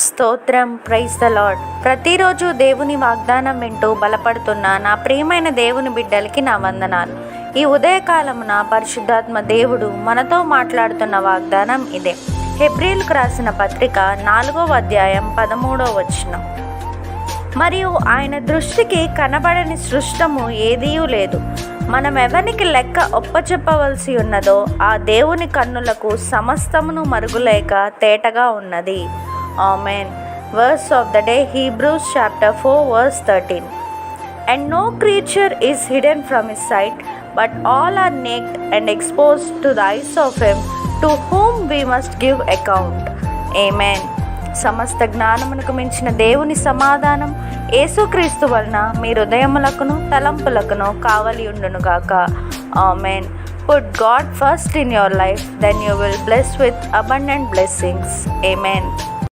స్తోత్రం. Praise the lord. ప్రతిరోజు దేవుని వాగ్దానం వింటూ బలపడుతున్న నా ప్రియమైన దేవుని బిడ్డలకి నా వందనాలు. ఈ ఉదయకాలమున పరిశుద్ధాత్మ దేవుడు మనతో మాట్లాడుతున్న వాగ్దానం ఇదే. హెబ్రీయులకు రాసిన పత్రిక 4వ అధ్యాయం 13వ వచనం. మరియు ఆయన దృష్టికి కనబడని సృష్టము ఏదీయూ లేదు. మనం ఎవరికి లెక్క ఒప్పచెప్పవలసి ఉన్నదో ఆ దేవుని కన్నులకు సమస్తమును మరుగులేక తేటగా ఉన్నది. Amen. Verse of the day, Hebrews chapter 4 verse 13. And no creature is hidden from his sight, but all are naked and exposed to the eyes of him to whom we must give account. Amen. సమస్త జ్ఞానమునకు మించిన దేవుని సమాధానం యేసుక్రీస్తు వలన మీ హృదయములకును తలంపులకును కావలి ఉండునుగాక. Amen. Put God first in your life, then you will bless with abundant blessings. Amen.